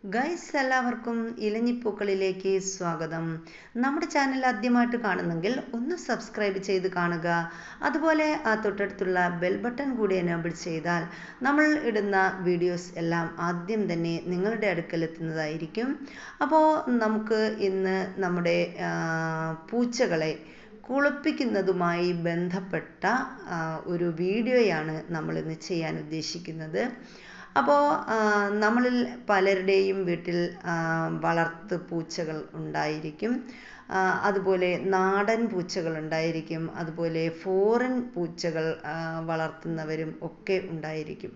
Guys എല്ലാവർക്കും ഇലഞ്ഞിപ്പൂക്കളിലേക്ക് സ്വാഗതം. നമ്മുടെ ചാനൽ ആദ്യമായിട്ട് കാണുന്നെങ്കിൽ ഒന്ന് സബ്സ്ക്രൈബ് ചെയ്ത് കാണുക. അതുപോലെ ആ തൊട്ടടുത്തുള്ള ബെൽ ബട്ടൺ കൂടി എനേബിൾ ചെയ്താൽ നമ്മൾ ഇടുന്ന വീഡിയോസ് എല്ലാം ആദ്യം തന്നെ നിങ്ങളുടെ അടുക്കൽ എത്തുന്നതായിരിക്കും. അപ്പോൾ നമുക്ക് ഇന്ന് നമ്മുടെ പൂച്ചകളെ കുളിപ്പിക്കുന്നതുമായി ബന്ധപ്പെട്ട ഒരു വീഡിയോയാണ് നമ്മൾ ഇന്ന് ചെയ്യാൻ ഉദ്ദേശിക്കുന്നത്. അപ്പോൾ നമ്മളിൽ പലരുടെയും വീട്ടിൽ വളർത്തു പൂച്ചകൾ ഉണ്ടായിരിക്കും. അതുപോലെ നാടൻ പൂച്ചകൾ ഉണ്ടായിരിക്കും. അതുപോലെ ഫോറിൻ പൂച്ചകൾ വളർത്തുന്നവരും ഒക്കെ ഉണ്ടായിരിക്കും.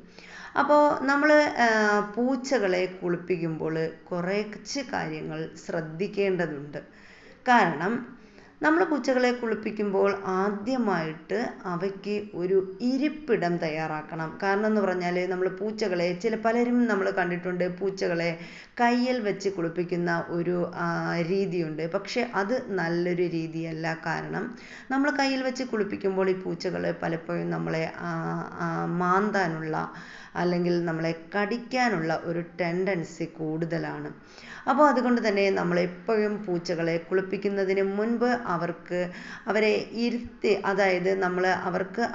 അപ്പോൾ നമ്മൾ പൂച്ചകളെ കുളിപ്പിക്കുമ്പോൾ കുറച്ച് കാര്യങ്ങൾ ശ്രദ്ധിക്കേണ്ടതുണ്ട്. കാരണം നമ്മൾ പൂച്ചകളെ കുളിപ്പിക്കുമ്പോൾ ആദ്യമായിട്ട് അവയ്ക്ക് ഒരു ഇരിപ്പിടം തയ്യാറാക്കണം. കാരണം എന്ന് പറഞ്ഞാൽ നമ്മൾ പൂച്ചകളെ പലരും നമ്മൾ കണ്ടിട്ടുണ്ട്, പൂച്ചകളെ കയ്യിൽ വെച്ച് കുളിപ്പിക്കുന്ന ഒരു രീതിയുണ്ട്. പക്ഷെ അത് നല്ലൊരു രീതിയല്ല. കാരണം നമ്മൾ കയ്യിൽ വെച്ച് കുളിപ്പിക്കുമ്പോൾ ഈ പൂച്ചകൾ പലപ്പോഴും നമ്മളെ മാന്താനുള്ള അല്ലെങ്കിൽ നമ്മളെ കടിക്കാനുള്ള ഒരു ടെൻഡൻസി കൂടുതലാണ്. അപ്പോൾ അതുകൊണ്ട് തന്നെ നമ്മളെപ്പോഴും പൂച്ചകളെ കുളിപ്പിക്കുന്നതിന് മുൻപ് അവരെ ഇരുത്തി, അതായത്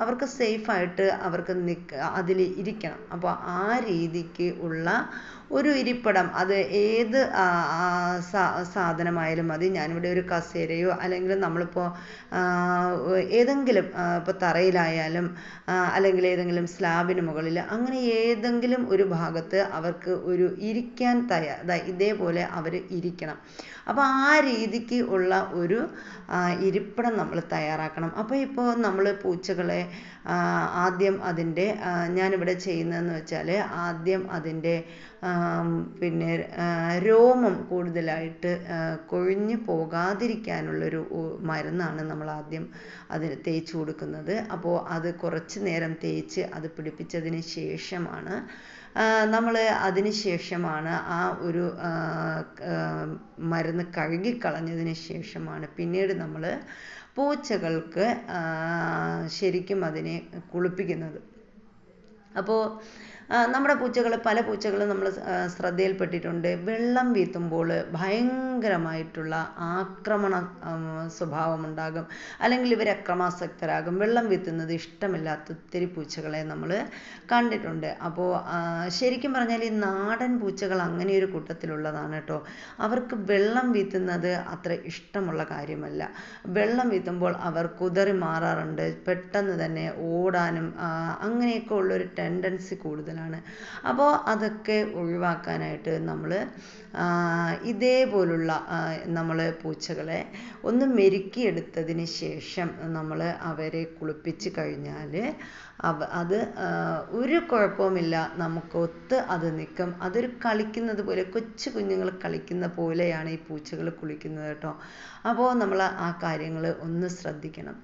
അവർക്ക് സേഫായിട്ട് അതിൽ ഇരിക്കണം. അപ്പോൾ ആ രീതിക്ക് ഉള്ള ഒരു ഇരിപ്പിടം, അത് ഏത് സാധനമായാലും മതി. ഞാനിവിടെ ഒരു കസേരയോ അല്ലെങ്കിൽ നമ്മളിപ്പോൾ ഏതെങ്കിലും ഇപ്പോൾ തറയിലായാലും അല്ലെങ്കിൽ ഏതെങ്കിലും സ്ലാബിന് മുകളിൽ അങ്ങനെ ഏതെങ്കിലും ഒരു ഭാഗത്ത് അവർക്ക് ഒരു ഇരിക്കാൻ ഇതേപോലെ അവർ ഇരിക്കണം. അപ്പോൾ ആ രീതിക്ക് ഉള്ള ഒരു ഇരിപ്പിടം നമ്മൾ തയ്യാറാക്കണം. അപ്പോൾ ഇപ്പോൾ നമ്മൾ പൂച്ചകളെ ആദ്യം ഞാനിവിടെ ചെയ്യുന്നതെന്ന് വെച്ചാൽ ആദ്യം അതിൻ്റെ രോമം കൂടുതലായിട്ട് കൊഴിഞ്ഞു പോകാതിരിക്കാനുള്ളൊരു മരുന്നാണ് നമ്മൾ ആദ്യം അതിന് തേച്ച് കൊടുക്കുന്നത്. അപ്പോൾ അത് കുറച്ച് നേരം തേച്ച് അത് പിടിപ്പിച്ചതിന് ശേഷമാണ് ആ ഒരു മരുന്ന് കഴുകിക്കളഞ്ഞതിന് ശേഷമാണ് പിന്നീട് നമ്മൾ പൂച്ചകൾക്ക് ശരിക്കും അതിനെ കുളിപ്പിക്കുന്നത്. അപ്പോൾ നമ്മുടെ പല പൂച്ചകളും നമ്മൾ ശ്രദ്ധയിൽപ്പെട്ടിട്ടുണ്ട്, വെള്ളം വീത്തുമ്പോൾ ഭയങ്കരമായിട്ടുള്ള ആക്രമണ സ്വഭാവമുണ്ടാകും, അല്ലെങ്കിൽ ഇവർ അക്രമാസക്തരാകും. വെള്ളം വീത്തുന്നത് ഇഷ്ടമില്ലാത്ത ഒത്തിരി പൂച്ചകളെ നമ്മൾ കണ്ടിട്ടുണ്ട്. അപ്പോൾ ശരിക്കും പറഞ്ഞാൽ ഈ നാടൻ പൂച്ചകൾ അങ്ങനെ ഒരു കൂട്ടത്തിലുള്ളതാണ് കേട്ടോ. അവർക്ക് വെള്ളം വീത്തുന്നത് അത്ര ഇഷ്ടമുള്ള കാര്യമല്ല. വെള്ളം വീത്തുമ്പോൾ അവർ കുതറി മാറാറുണ്ട്, പെട്ടെന്ന് തന്നെ ഓടാനും അങ്ങനെയൊക്കെ ഉള്ളൊരു ടെൻഡൻസി കൂടുതലാണ്. അപ്പോൾ അതൊക്കെ ഒഴിവാക്കാനായിട്ട് നമ്മൾ ഇതേപോലുള്ള നമ്മൾ പൂച്ചകളെ ഒന്ന് മെരുക്കിയെടുത്തതിന് ശേഷം നമ്മൾ അവരെ കുളിപ്പിച്ച് കഴിഞ്ഞാൽ അത് ഒരു കുഴപ്പവുമില്ല, നമുക്കൊത്ത് അത് നിൽക്കും. അതൊരു കളിക്കുന്നത് പോലെ, കൊച്ചു കുഞ്ഞുങ്ങൾ കളിക്കുന്ന പോലെയാണ് ഈ പൂച്ചകൾ കുളിക്കുന്നത് കേട്ടോ. അപ്പോൾ നമ്മൾ ആ കാര്യങ്ങൾ ഒന്ന് ശ്രദ്ധിക്കണം.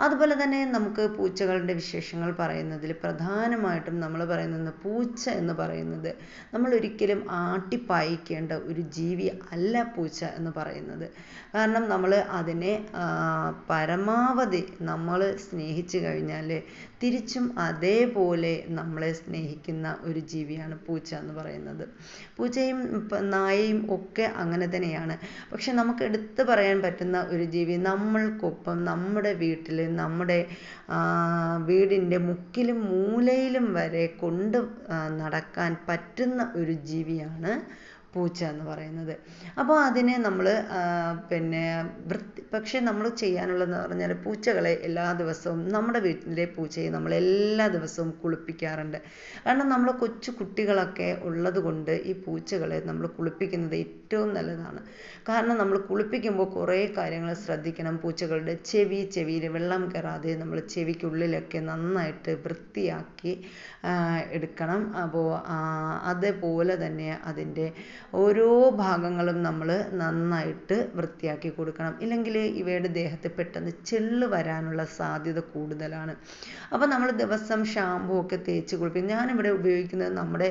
അതുപോലെ തന്നെ നമുക്ക് പൂച്ചകളുടെ വിശേഷങ്ങൾ പറയുന്നതിൽ പ്രധാനമായിട്ടും നമ്മൾ പറയുന്നത്, പൂച്ച എന്ന് പറയുന്നത് നമ്മൾ ഒരിക്കലും ആട്ടിപ്പായിക്കേണ്ട ഒരു ജീവി അല്ല പൂച്ച എന്ന് പറയുന്നത്. കാരണം നമ്മൾ അതിനെ പരമാവധി നമ്മൾ സ്നേഹിച്ചു കഴിഞ്ഞാൽ തിരിച്ചും അതേപോലെ നമ്മളെ സ്നേഹിക്കുന്ന ഒരു ജീവിയാണ് പൂച്ച എന്ന് പറയുന്നത്. പൂച്ചയും നായയും ഒക്കെ അങ്ങനെ തന്നെയാണ്. പക്ഷെ നമുക്ക് എടുത്തു പറയാൻ പറ്റുന്ന ഒരു ജീവി, നമ്മൾക്കൊപ്പം നമ്മുടെ വീട്ടിൽ, നമ്മുടെ വീടിൻ്റെ മുക്കിലും മൂലയിലും വരെ കൊണ്ട് നടക്കാൻ പറ്റുന്ന ഒരു ജീവിയാണ് പൂച്ച എന്ന് പറയുന്നത്. അപ്പോൾ അതിനെ നമ്മൾ പക്ഷെ നമ്മൾ ചെയ്യാനുള്ളതെന്ന് പറഞ്ഞാൽ പൂച്ചകളെ എല്ലാ ദിവസവും, നമ്മുടെ വീട്ടിലെ പൂച്ചയെ നമ്മൾ എല്ലാ ദിവസവും കുളിപ്പിക്കാറുണ്ട്. കാരണം നമ്മൾ കൊച്ചു കുട്ടികളൊക്കെ ഉള്ളത് കൊണ്ട് ഈ പൂച്ചകളെ നമ്മൾ കുളിപ്പിക്കുന്നത് ഏറ്റവും നല്ലതാണ്. കാരണം നമ്മൾ കുളിപ്പിക്കുമ്പോൾ കുറേ കാര്യങ്ങൾ ശ്രദ്ധിക്കണം. പൂച്ചകളുടെ ചെവിയിൽ വെള്ളം കയറാതെ നമ്മൾ ചെവിക്കുള്ളിലൊക്കെ നന്നായിട്ട് വൃത്തിയാക്കി എടുക്കണം. അപ്പോൾ അതേപോലെ തന്നെ അതിൻ്റെ ഓരോ ഭാഗങ്ങളും നമ്മൾ നന്നായിട്ട് വൃത്തിയാക്കി കൊടുക്കണം. ഇല്ലെങ്കിൽ ഇവയുടെ ദേഹത്ത് പെട്ടെന്ന് ചെള്ള് വരാനുള്ള സാധ്യത കൂടുതലാണ്. അപ്പോൾ നമ്മൾ ദിവസം ഷാമ്പൂ ഒക്കെ തേച്ച് കുളിപ്പിക്കും. ഞാനിവിടെ ഉപയോഗിക്കുന്നത് നമ്മുടെ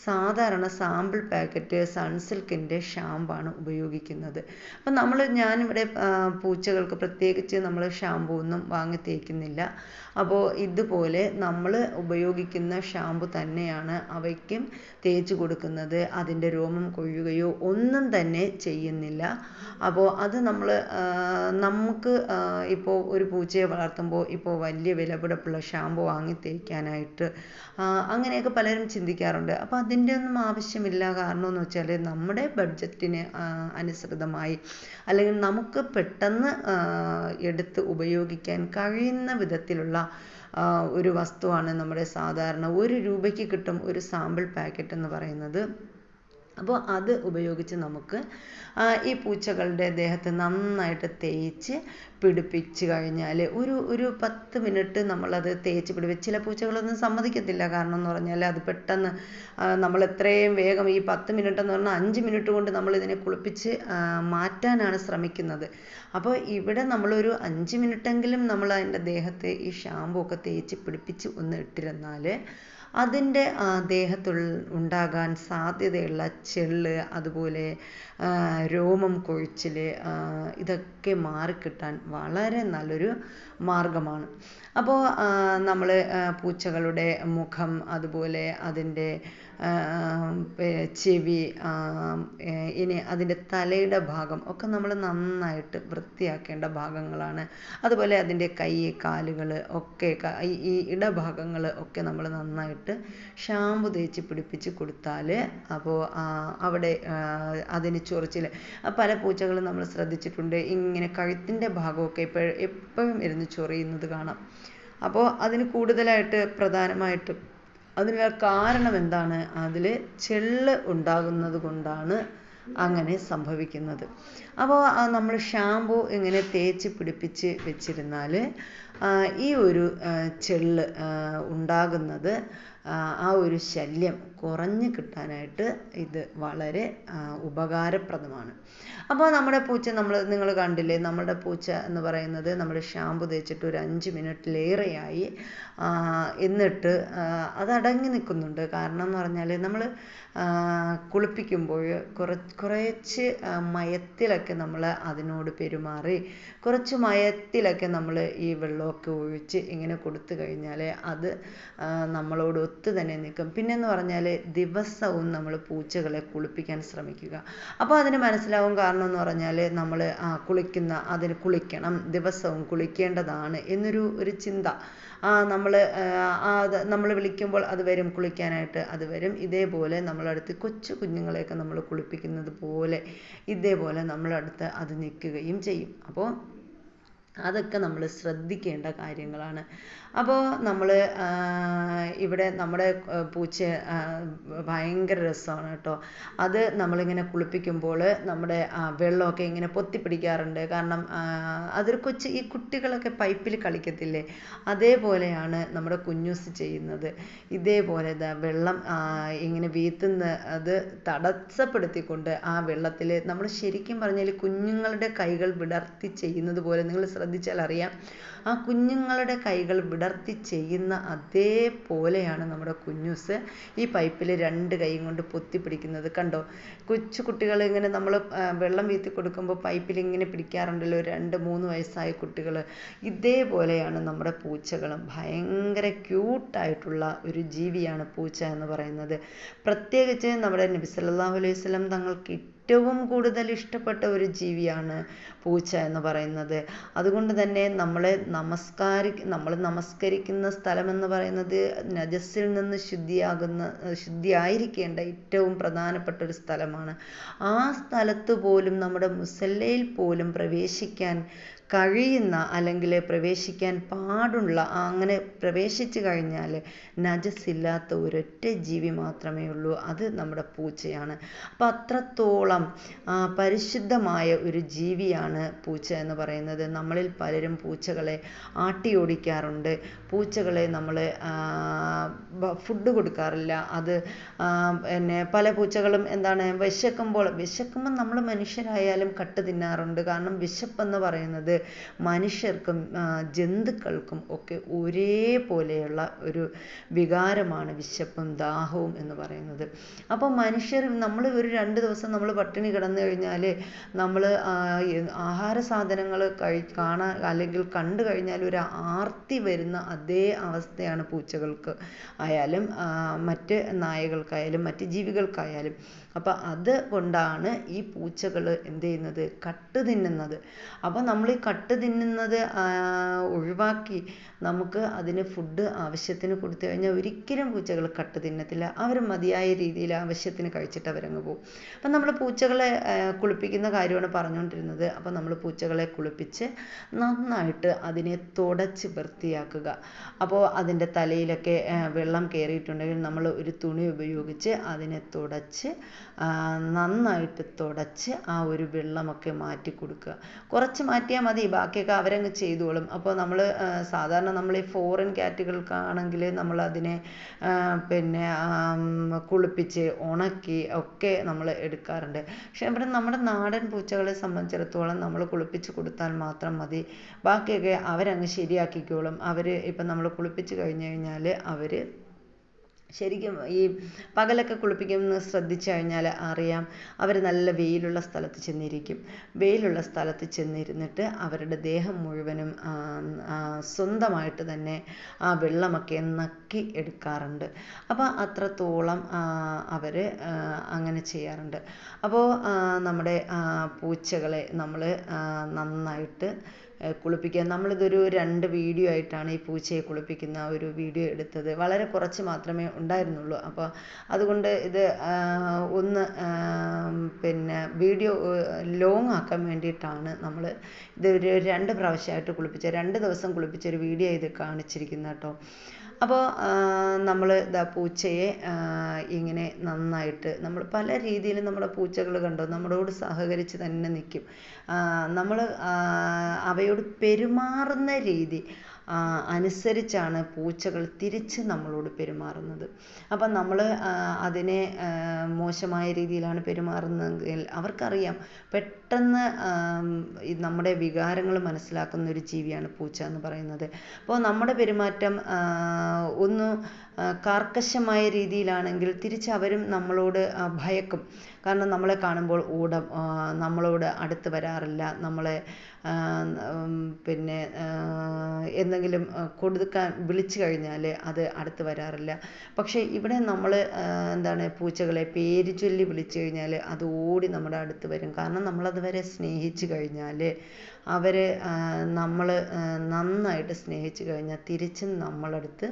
സാധാരണ സാമ്പിൾ പാക്കറ്റ് സൺസിൽക്കിൻ്റെ ഷാമ്പാണ് ഉപയോഗിക്കുന്നത്. അപ്പം ഞാനിവിടെ പൂച്ചകൾക്ക് പ്രത്യേകിച്ച് നമ്മൾ ഷാമ്പൂ ഒന്നും വാങ്ങി തേക്കുന്നില്ല. അപ്പോൾ ഇതുപോലെ നമ്മൾ ഉപയോഗിക്കുന്ന ഷാമ്പു തന്നെയാണ് അവയ്ക്കും തേച്ച് കൊടുക്കുന്നത്. അതിൻ്റെ രോമം കൊയ്യുകയോ ഒന്നും തന്നെ ചെയ്യുന്നില്ല. അപ്പോൾ അത് നമുക്ക് ഇപ്പോൾ ഒരു പൂച്ചയെ വളർത്തുമ്പോൾ ഇപ്പോൾ വലിയ വിലപിടിപ്പുള്ള ഷാമ്പു വാങ്ങി തേക്കാനായിട്ട് അങ്ങനെയൊക്കെ പലരും ചിന്തിക്കാറുണ്ട്. അപ്പോൾ അതിൻ്റെ ഒന്നും ആവശ്യമില്ല. കാരണം എന്ന് വെച്ചാൽ നമ്മുടെ ബഡ്ജറ്റിന് അനുസൃതമായി അല്ലെങ്കിൽ നമുക്ക് പെട്ടെന്ന് എടുത്ത് ഉപയോഗിക്കാൻ കഴിയുന്ന വിധത്തിലുള്ള ഒരു വസ്തുവാണ് നമ്മുടെ സാധാരണ 1 രൂപയ്ക്ക് കിട്ടും ഒരു സാമ്പിൾ പാക്കറ്റ് എന്ന് പറയുന്നത്. അപ്പോൾ അത് ഉപയോഗിച്ച് നമുക്ക് ഈ പൂച്ചകളുടെ ദേഹത്ത് നന്നായിട്ട് തേച്ച് പിടിപ്പിച്ച് കഴിഞ്ഞാൽ ഒരു 10 മിനിറ്റ് നമ്മളത് തേച്ച് പിടിപ്പിച്ച്, ചില പൂച്ചകളൊന്നും സമ്മതിക്കത്തില്ല. കാരണം എന്ന് പറഞ്ഞാൽ അത് പെട്ടെന്ന് നമ്മൾ എത്രയും വേഗം ഈ 10 മിനിറ്റ് എന്ന് പറഞ്ഞാൽ 5 മിനിറ്റ് കൊണ്ട് നമ്മൾ ഇതിനെ കുളിപ്പിച്ച് മാറ്റാനാണ് ശ്രമിക്കുന്നത്. അപ്പോൾ ഇവിടെ നമ്മളൊരു 5 മിനിറ്റെങ്കിലും നമ്മൾ അതിൻ്റെ ദേഹത്ത് ഈ ഷാമ്പു ഒക്കെ തേച്ച് പിടിപ്പിച്ച് ഒന്ന് ഇട്ടിരുന്നാൽ അതിൻ്റെ ദേഹത്തിൽ ഉണ്ടാകാൻ സാധ്യതയുള്ള ചെള്ള്, അതുപോലെ രോമം കൊഴിച്ചിൽ, ഇതൊക്കെ മാറിക്കിട്ടാൻ വളരെ നല്ലൊരു മാർഗമാണ്. അപ്പോൾ നമ്മൾ പൂച്ചകളുടെ മുഖം, അതുപോലെ അതിൻ്റെ ചെവി, ഇനി അതിൻ്റെ തലയുടെ ഭാഗം ഒക്കെ നമ്മൾ നന്നായിട്ട് വൃത്തിയാക്കേണ്ട ഭാഗങ്ങളാണ്. അതുപോലെ അതിൻ്റെ കൈ, കാലുകൾ ഒക്കെ, ഈ ഇടഭാഗങ്ങൾ ഒക്കെ നമ്മൾ നന്നായിട്ട് ഷാമ്പു തേച്ച് പിടിപ്പിച്ച് കൊടുത്താൽ അപ്പോൾ അവിടെ അതിന് ചൊറിച്ചിൽ, പല പൂച്ചകളും നമ്മൾ ശ്രദ്ധിച്ചിട്ടുണ്ട് ഇങ്ങനെ കഴുത്തിൻ്റെ ഭാഗമൊക്കെ എപ്പോഴും ഇരുന്ന് ചൊറിയുന്നത് കാണാം. അപ്പോൾ അതിന് കൂടുതലായിട്ട് പ്രധാനമായിട്ട് അതിനുള്ള കാരണം എന്താണ്? അതിൽ ചെള്ള് ഉണ്ടാകുന്നത് കൊണ്ടാണ് അങ്ങനെ സംഭവിക്കുന്നത്. അപ്പോൾ നമ്മൾ ഷാമ്പു ഇങ്ങനെ തേച്ച് പിടിപ്പിച്ച് വെച്ചിരുന്നാൽ ഈ ഒരു ചെള്ള് ഉണ്ടാകുന്നത്, ആ ഒരു ശല്യം കുറഞ്ഞു കിട്ടാനായിട്ട് ഇത് വളരെ ഉപകാരപ്രദമാണ്. അപ്പോൾ നമ്മുടെ പൂച്ച നിങ്ങൾ കണ്ടില്ലേ, നമ്മുടെ പൂച്ച എന്ന് പറയുന്നത് നമ്മൾ ഷാമ്പു തേച്ചിട്ട് ഒരു 5 മിനിറ്റിലേറെയായി, എന്നിട്ട് അതടങ്ങി നിൽക്കുന്നുണ്ട്. കാരണം എന്ന് പറഞ്ഞാൽ നമ്മൾ കുളിപ്പിക്കുമ്പോൾ കുറച്ച് മയത്തിലൊക്കെ നമ്മൾ അതിനോട് പെരുമാറി, കുറച്ച് മയത്തിലൊക്കെ നമ്മൾ ഈ വെള്ളമൊക്കെ ഒഴിച്ച് ഇങ്ങനെ കൊടുത്തു കഴിഞ്ഞാൽ അത് നമ്മളോട് ഒത്തു തന്നെ നിൽക്കും. പിന്നെന്ന് പറഞ്ഞാൽ ദിവസവും നമ്മൾ പൂച്ചകളെ കുളിപ്പിക്കാൻ ശ്രമിക്കുക. അപ്പോൾ അതിന് മനസ്സിലാവും. കാരണം എന്ന് പറഞ്ഞാൽ നമ്മൾ അതിന് കുളിക്കണം, ദിവസവും കുളിക്കേണ്ടതാണ് എന്നൊരു ചിന്ത നമ്മൾ വിളിക്കുമ്പോൾ അത് വരും, കുളിക്കാനായിട്ട് അത് വരും. ഇതേപോലെ നമ്മളടുത്ത് കൊച്ചു കുഞ്ഞുങ്ങളെയൊക്കെ നമ്മൾ കുളിപ്പിക്കുന്നത് പോലെ ഇതേപോലെ നമ്മളടുത്ത് അത് നിൽക്കുകയും ചെയ്യും. അപ്പോൾ അതൊക്കെ നമ്മൾ ശ്രദ്ധിക്കേണ്ട കാര്യങ്ങളാണ്. അപ്പോൾ നമ്മൾ ഇവിടെ നമ്മുടെ പൂച്ച ഭയങ്കര രസമാണ് കേട്ടോ. അത് നമ്മളിങ്ങനെ കുളിപ്പിക്കുമ്പോൾ നമ്മുടെ വെള്ളമൊക്കെ ഇങ്ങനെ പൊത്തിപ്പിടിക്കാറുണ്ട്. കാരണം അതൊരു ഈ കുട്ടികളൊക്കെ പൈപ്പിൽ കളിക്കത്തില്ലേ, അതേപോലെയാണ് നമ്മുടെ കുഞ്ഞൂസ് ചെയ്യുന്നത്. ഇതേപോലെ വെള്ളം ഇങ്ങനെ വീത്തുന്ന അത് തടസ്സപ്പെടുത്തിക്കൊണ്ട് ആ വെള്ളത്തിൽ നമ്മൾ ശരിക്കും പറഞ്ഞാൽ കുഞ്ഞുങ്ങളുടെ കൈകൾ വിടർത്തി ചെയ്യുന്നത് പോലെ നിങ്ങൾ ശ്രദ്ധിച്ചാൽ അറിയാം. ആ കുഞ്ഞുങ്ങളുടെ കൈകൾ വിടർത്തി ചെയ്യുന്ന അതേപോലെയാണ് നമ്മുടെ കുഞ്ഞൂസ് ഈ പൈപ്പിൽ 2 കൈയും കൊണ്ട് പൊത്തിപ്പിടിക്കുന്നത്. കണ്ടോ, കൊച്ചു കുട്ടികൾ ഇങ്ങനെ നമ്മൾ വെള്ളം വീത്തി കൊടുക്കുമ്പോൾ പൈപ്പിൽ ഇങ്ങനെ പിടിക്കാറുണ്ടല്ലോ, 2-3 വയസ്സായ കുട്ടികൾ. ഇതേപോലെയാണ് നമ്മുടെ പൂച്ചകളും. ഭയങ്കര ക്യൂട്ടായിട്ടുള്ള ഒരു ജീവിയാണ് പൂച്ച എന്ന് പറയുന്നത്. പ്രത്യേകിച്ച് നമ്മുടെ നബി സല്ലല്ലാഹു അലൈഹി വസല്ലം തങ്ങൾക്ക് ഏറ്റവും കൂടുതൽ ഇഷ്ടപ്പെട്ട ഒരു ജീവിയാണ് പൂച്ച എന്ന് പറയുന്നത്. അതുകൊണ്ട് തന്നെ നമ്മൾ നമസ്കരിക്കുന്ന സ്ഥലം എന്ന് പറയുന്നത് നജസ്സിൽ നിന്ന് ശുദ്ധിയായിരിക്കേണ്ട ഏറ്റവും പ്രധാനപ്പെട്ട ഒരു സ്ഥലമാണ്. ആ സ്ഥലത്ത് പോലും, നമ്മുടെ മുസല്ലയിൽ പോലും പ്രവേശിക്കാൻ കഴിയുന്ന അല്ലെങ്കിൽ പ്രവേശിക്കാൻ പാടുള്ള, അങ്ങനെ പ്രവേശിച്ചു കഴിഞ്ഞാൽ നജസില്ലാത്ത ഒരൊറ്റ ജീവി മാത്രമേ ഉള്ളൂ, അത് നമ്മുടെ പൂച്ചയാണ്. അപ്പം അത്രത്തോളം പരിശുദ്ധമായ ഒരു ജീവിയാണ് പൂച്ച എന്ന് പറയുന്നത്. നമ്മളിൽ പലരും പൂച്ചകളെ ആട്ടിയോടിക്കാറുണ്ട്. പൂച്ചകളെ നമ്മൾ ഫുഡ് കൊടുക്കാറില്ല. അത് പിന്നെ പല പൂച്ചകളും വിശക്കുമ്പോൾ നമ്മൾ മനുഷ്യരായാലും കട്ട് തിന്നാറുണ്ട്. കാരണം വിശപ്പെന്ന് പറയുന്നത് മനുഷ്യർക്കും ജന്തുക്കൾക്കും ഒക്കെ ഒരേപോലെയുള്ള ഒരു വികാരമാണ് വിശപ്പും ദാഹവും എന്ന് പറയുന്നത്. അപ്പോൾ നമ്മൾ ഒരു 2 ദിവസം നമ്മൾ പട്ടിണി കിടന്നു കഴിഞ്ഞാൽ, നമ്മൾ ആഹാര സാധനങ്ങൾ കാണാൻ അല്ലെങ്കിൽ കണ്ടു കഴിഞ്ഞാൽ ഒരു ആർത്തി വരുന്ന അതേ അവസ്ഥയാണ് പൂച്ചകൾക്ക് ആയാലും മറ്റ് നായകൾക്കായാലും മറ്റ് ജീവികൾക്കായാലും. അപ്പം അത് കൊണ്ടാണ് ഈ പൂച്ചകൾ എന്ത് ചെയ്യുന്നത്, കട്ട് തിന്നുന്നത്. അപ്പം നമ്മൾ ഈ കട്ട് തിന്നുന്നത് ഒഴിവാക്കി നമുക്ക് അതിന് ഫുഡ് ആവശ്യത്തിന് കൊടുത്തു കഴിഞ്ഞാൽ ഒരിക്കലും പൂച്ചകൾ കട്ട് തിന്നത്തില്ല. അവർ മതിയായ രീതിയിൽ ആവശ്യത്തിന് കഴിച്ചിട്ട് അവരങ്ങ് പോകും. അപ്പം നമ്മൾ പൂച്ചകളെ കുളിപ്പിക്കുന്ന കാര്യമാണ് പറഞ്ഞുകൊണ്ടിരുന്നത്. അപ്പം നമ്മൾ പൂച്ചകളെ കുളിപ്പിച്ച് നന്നായിട്ട് അതിനെ തുടച്ച് വൃത്തിയാക്കുക. അപ്പോൾ അതിൻ്റെ തലയിലൊക്കെ വെള്ളം കയറിയിട്ടുണ്ടെങ്കിൽ നമ്മൾ ഒരു തുണി ഉപയോഗിച്ച് അതിനെ തുടച്ച് നന്നായിട്ട് തുടച്ച് ആ ഒരു വെള്ളമൊക്കെ മാറ്റി കൊടുക്കുക. കുറച്ച് മാറ്റിയാൽ മതി, ബാക്കിയൊക്കെ അവരങ്ങ് ചെയ്തോളും. അപ്പോൾ നമ്മൾ സാധാരണ നമ്മൾ ഈ ഫോറിൻ ക്യാറ്റുകൾക്കാണെങ്കിൽ നമ്മൾ അതിനെ പിന്നെ കുളിപ്പിച്ച് ഉണക്കി ഒക്കെ നമ്മൾ എടുക്കാറുണ്ട്. പക്ഷേ ഇവിടെ നമ്മുടെ നാടൻ പൂച്ചകളെ സംബന്ധിച്ചിടത്തോളം നമ്മൾ കുളിപ്പിച്ച് കൊടുത്താൽ മാത്രം മതി, ബാക്കിയൊക്കെ അവരങ്ങ് ശരിയാക്കിക്കോളും. അവർ ഇപ്പം നമ്മൾ കുളിപ്പിച്ച് കഴിഞ്ഞ് കഴിഞ്ഞാൽ അവർ ശരിക്കും ഈ പകലൊക്കെ കുളിപ്പിക്കുന്നത് ശ്രദ്ധിച്ചു കഴിഞ്ഞാൽ അറിയാം, അവർ നല്ല വെയിലുള്ള സ്ഥലത്ത് ചെന്നിരിക്കും. വെയിലുള്ള സ്ഥലത്ത് ചെന്നിരുന്നിട്ട് അവരുടെ ദേഹം മുഴുവനും സ്വന്തമായിട്ട് തന്നെ ആ വെള്ളമൊക്കെ നക്കി എടുക്കാറുണ്ട്. അപ്പോൾ അത്രത്തോളം അവർ അങ്ങനെ ചെയ്യാറുണ്ട്. അപ്പോൾ നമ്മുടെ പൂച്ചകളെ നമ്മൾ നന്നായിട്ട് കുളിപ്പിക്കുക. നമ്മളിതൊരു 2 വീഡിയോ ആയിട്ടാണ് ഈ പൂച്ചയെ കുളിപ്പിക്കുന്ന ഒരു വീഡിയോ എടുത്തത്. വളരെ കുറച്ച് മാത്രമേ ഉണ്ടായിരുന്നുള്ളൂ. അപ്പോൾ അതുകൊണ്ട് ഇത് ഒന്ന് പിന്നെ വീഡിയോ ലോങ് ആക്കാൻ വേണ്ടിയിട്ടാണ് നമ്മൾ ഇതൊരു 2 പ്രാവശ്യമായിട്ട് 2 ദിവസം കുളിപ്പിച്ചൊരു വീഡിയോ ഇത് കാണിച്ചിരിക്കുന്നത് കേട്ടോ. അപ്പോൾ നമ്മൾ പൂച്ചയെ ഇങ്ങനെ നന്നായിട്ട് നമ്മൾ പല രീതിയിൽ നമ്മുടെ പൂച്ചകൾ കണ്ടോ നമ്മളോട് സഹകരിച്ച് തന്നെ നിൽക്കും. നമ്മൾ അവയോട് പെരുമാറുന്ന രീതി അനുസരിച്ചാണ് പൂച്ചകൾ തിരിച്ച് നമ്മളോട് പെരുമാറുന്നത്. അപ്പം നമ്മൾ അതിനെ മോശമായ രീതിയിലാണ് പെരുമാറുന്നതെങ്കിൽ അവർക്കറിയാം, പെട്ടെന്ന് നമ്മുടെ വികാരങ്ങൾ മനസ്സിലാക്കുന്ന ഒരു ജീവിയാണ് പൂച്ച എന്ന് പറയുന്നത്. അപ്പോൾ നമ്മുടെ പെരുമാറ്റം ഒന്ന് കർക്കശമായ രീതിയിലാണെങ്കിൽ തിരിച്ച് അവരും നമ്മളോട് ഭയക്കും. കാരണം നമ്മളെ കാണുമ്പോൾ നമ്മളോട് അടുത്ത് വരാറില്ല. നമ്മളെ പിന്നെ എന്തെങ്കിലും കൊടുക്കാൻ വിളിച്ചു കഴിഞ്ഞാൽ അത് അടുത്ത് വരാറില്ല. പക്ഷേ ഇവിടെ നമ്മൾ പൂച്ചകളെ പേര് ചൊല്ലി വിളിച്ചു കഴിഞ്ഞാൽ അത് ഓടി നമ്മുടെ അടുത്ത് വരും. കാരണം നമ്മളതുവരെ സ്നേഹിച്ചു കഴിഞ്ഞാൽ അവർ നമ്മൾ നന്നായിട്ട് സ്നേഹിച്ചു കഴിഞ്ഞാൽ തിരിച്ചും നമ്മളടുത്ത്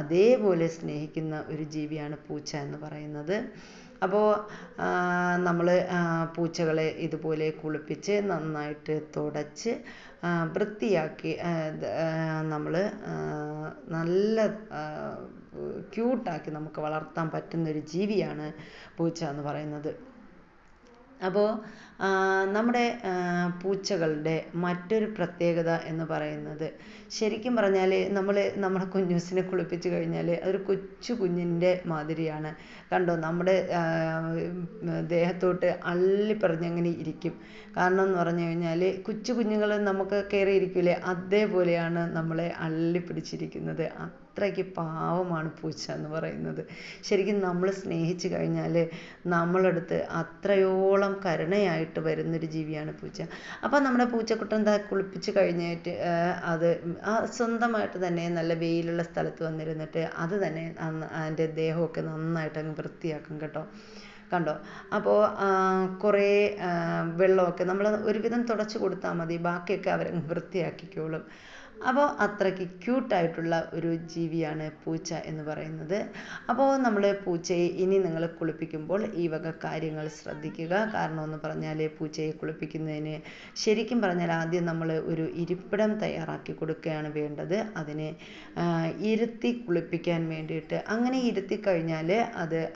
അതേപോലെ സ്നേഹിക്കുന്ന ഒരു ജീവിയാണ് പൂച്ച എന്ന് പറയുന്നത്. അപ്പോൾ നമ്മൾ പൂച്ചകളെ ഇതുപോലെ കുളിപ്പിച്ച് നന്നായിട്ട് തുടച്ച് വൃത്തിയാക്കി നമ്മൾ നല്ല ക്യൂട്ടാക്കി നമുക്ക് വളർത്താൻ പറ്റുന്നൊരു ജീവിയാണ് പൂച്ച എന്ന് പറയുന്നത്. അപ്പോൾ നമ്മുടെ പൂച്ചകളുടെ മറ്റൊരു പ്രത്യേകത എന്ന് പറയുന്നത്, ശരിക്കും പറഞ്ഞാൽ നമ്മുടെ കുഞ്ഞൂസിനെ കുളിപ്പിച്ച് കഴിഞ്ഞാൽ അതൊരു കൊച്ചു കുഞ്ഞിൻ്റെ മാതിരിയാണ്. കണ്ടോ, നമ്മുടെ ദേഹത്തോട്ട് അള്ളിപ്പറഞ്ഞങ്ങനെ ഇരിക്കും. കാരണം എന്ന് പറഞ്ഞു കഴിഞ്ഞാൽ കൊച്ചു കുഞ്ഞുങ്ങൾ നമുക്ക് കയറിയിരിക്കില്ലേ, അതേപോലെയാണ് നമ്മളെ അള്ളിപ്പിടിച്ചിരിക്കുന്നത്. അത്രയ്ക്ക് പാവമാണ് പൂച്ച എന്ന് പറയുന്നത്. ശരിക്കും നമ്മൾ സ്നേഹിച്ച് കഴിഞ്ഞാൽ നമ്മളടുത്ത് അത്രയോളം കരുണയായിട്ട് വരുന്നൊരു ജീവിയാണ് പൂച്ച. അപ്പോൾ നമ്മുടെ പൂച്ചക്കുട്ടൻ കുളിപ്പിച്ച് കഴിഞ്ഞിട്ട് അത് സ്വന്തമായിട്ട് തന്നെ നല്ല വെയിലുള്ള സ്ഥലത്ത് വന്നിരുന്നിട്ട് അത് തന്നെ അതിൻ്റെ ദേഹമൊക്കെ നന്നായിട്ട് അങ്ങ് വൃത്തിയാക്കും കേട്ടോ. കണ്ടോ, അപ്പോൾ കുറേ വെള്ളമൊക്കെ നമ്മൾ ഒരുവിധം തുടച്ച് കൊടുത്താൽ മതി, ബാക്കിയൊക്കെ അവരങ്ങ് വൃത്തിയാക്കിക്കോളും. അപ്പോൾ അത്രയ്ക്ക് ക്യൂട്ടായിട്ടുള്ള ഒരു ജീവിയാണ് പൂച്ച എന്ന് പറയുന്നത്. അപ്പോൾ നമ്മൾ പൂച്ചയെ ഇനി നിങ്ങൾ കുളിപ്പിക്കുമ്പോൾ ഈ വക കാര്യങ്ങൾ ശ്രദ്ധിക്കുക. കാരണം എന്ന് പറഞ്ഞാൽ പൂച്ചയെ കുളിപ്പിക്കുന്നതിന് ശരിക്കും പറഞ്ഞാൽ ആദ്യം നമ്മൾ ഒരു ഇരിപ്പിടം തയ്യാറാക്കി കൊടുക്കുകയാണ് വേണ്ടത്. അതിനെ ഇരുത്തി കുളിപ്പിക്കാൻ വേണ്ടിയിട്ട്. അങ്ങനെ ഇരുത്തി കഴിഞ്ഞാൽ അത്